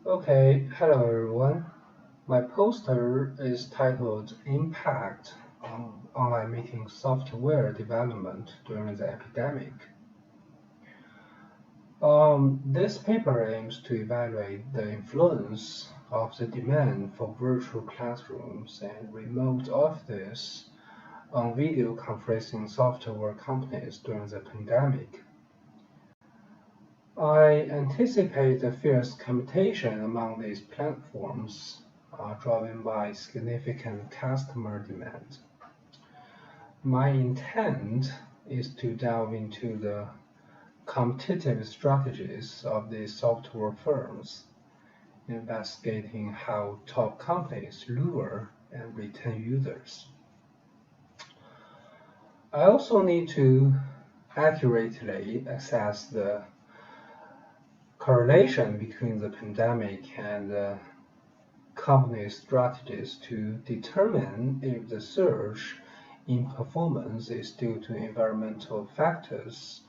Okay, hello everyone. My poster is titled Impact on Online Meeting Software Development During the Epidemic. This paper aims to evaluate the influence of the demand for virtual classrooms and remote offices on video conferencing software companies during the pandemic. I anticipate a fierce competition among these platforms, driven by significant customer demand. My intent is to delve into the competitive strategies of these software firms, investigating how top companies lure and retain users. I also need to accurately assess the correlation between the pandemic and the company's strategies to determine if the surge in performance is due to environmental factors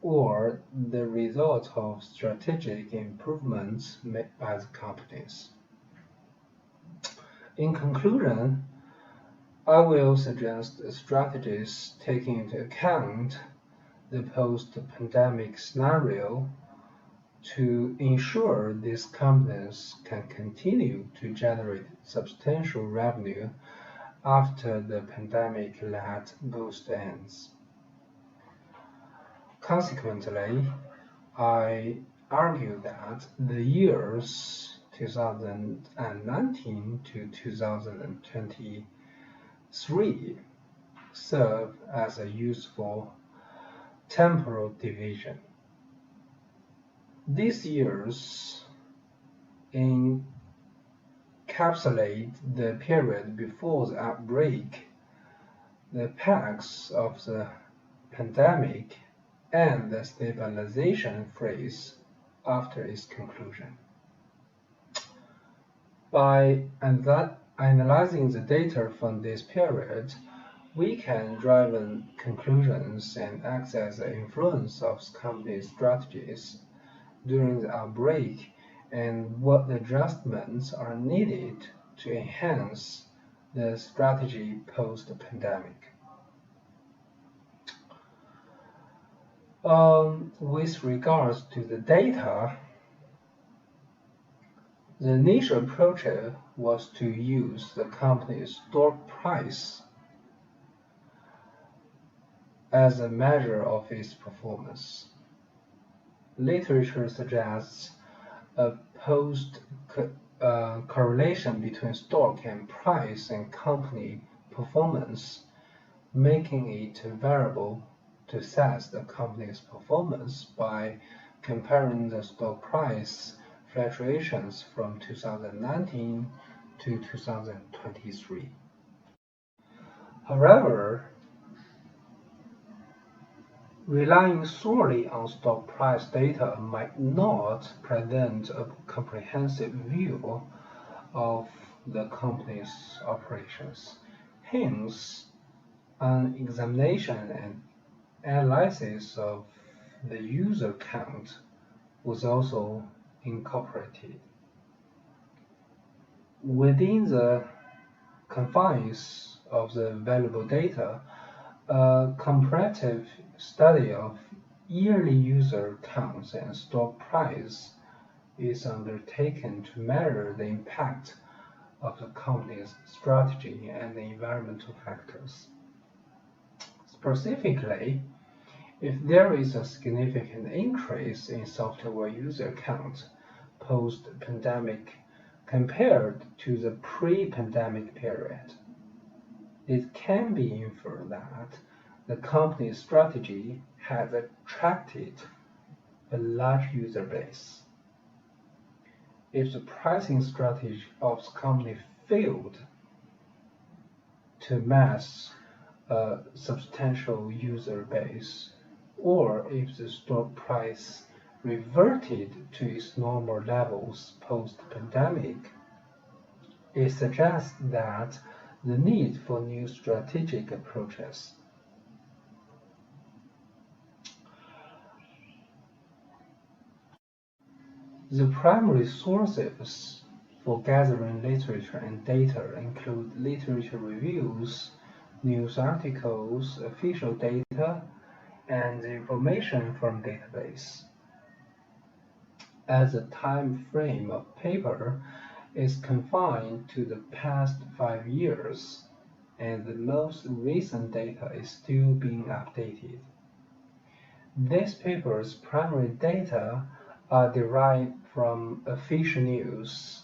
or the result of strategic improvements made by the companies. In conclusion, I will suggest strategies taking into account the post-pandemic scenario to ensure these companies can continue to generate substantial revenue after the pandemic-led boost ends. Consequently, I argue that the years 2019 to 2023 serve as a useful temporal division. These years encapsulate the period before the outbreak, the peaks of the pandemic, and the stabilization phase after its conclusion. By analyzing the data from this period, we can drive conclusions and access the influence of company strategies during the outbreak and what adjustments are needed to enhance the strategy post-pandemic. With regards to the data, the initial approach was to use the company's stock price as a measure of its performance. Literature suggests a correlation between stock and price and company performance, making it a variable to assess the company's performance by comparing the stock price fluctuations from 2019 to 2023. However, relying solely on stock price data might not present a comprehensive view of the company's operations. Hence, an examination and analysis of the user count was also incorporated. Within the confines of the available data, a comparative study of yearly user counts and stock price is undertaken to measure the impact of the company's strategy and the environmental factors. Specifically, if there is a significant increase in software user count post-pandemic compared to the pre-pandemic period, it can be inferred that the company's strategy has attracted a large user base. If the pricing strategy of the company failed to mass a substantial user base, or if the stock price reverted to its normal levels post-pandemic, it suggests that the need for new strategic approaches. The primary sources for gathering literature and data include literature reviews, news articles, official data, and information from databases. As the time frame of paper is confined to the past 5 years, and the most recent data is still being updated. This paper's primary data are derived from official news,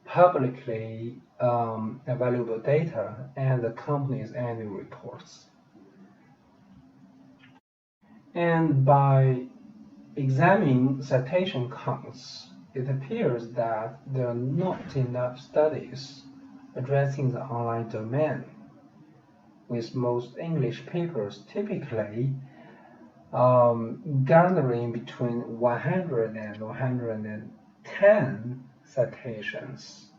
publicly available data, and the company's annual reports. And by examining citation counts, it appears that there are not enough studies addressing the online domain, with most English papers typically garnering between 100 and 110 citations.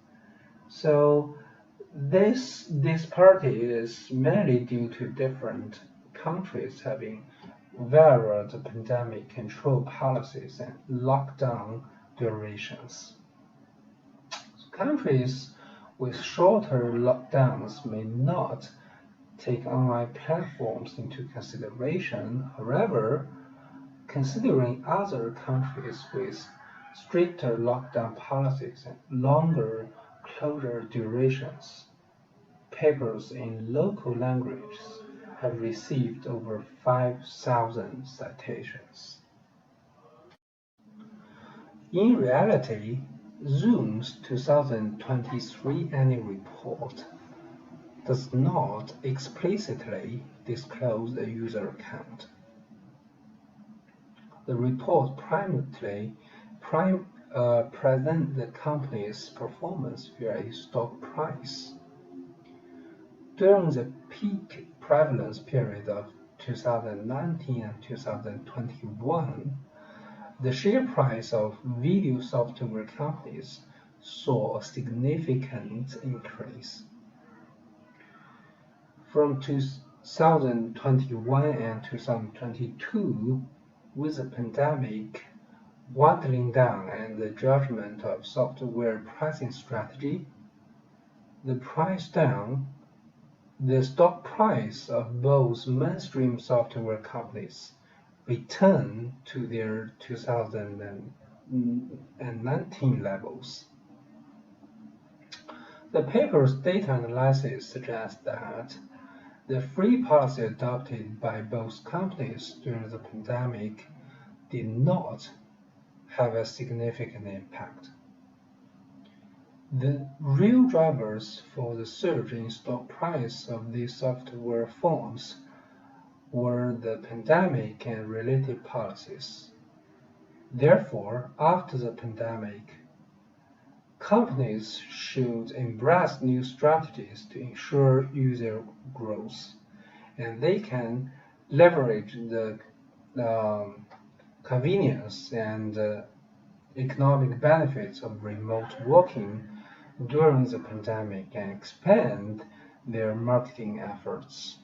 So this disparity is mainly due to different countries having varied pandemic control policies and lockdown durations. Countries with shorter lockdowns may not take online platforms into consideration. However, considering other countries with stricter lockdown policies and longer closure durations, papers in local languages have received over 5,000 citations. In reality, Zoom's 2023 annual report does not explicitly disclose the user account. The report primarily presents the company's performance via a stock price. During the peak prevalence period of 2019 and 2021, the share price of video software companies saw a significant increase. From 2021 and 2022, with the pandemic winding down and the judgment of software pricing strategy, the stock price of both mainstream software companies returned to their 2019 levels. The paper's data analysis suggests that the free policy adopted by both companies during the pandemic did not have a significant impact. The real drivers for the surge in stock price of these software firms were the pandemic and related policies. Therefore, after the pandemic, companies should embrace new strategies to ensure user growth, and they can leverage the convenience and economic benefits of remote working during the pandemic and expand their marketing efforts.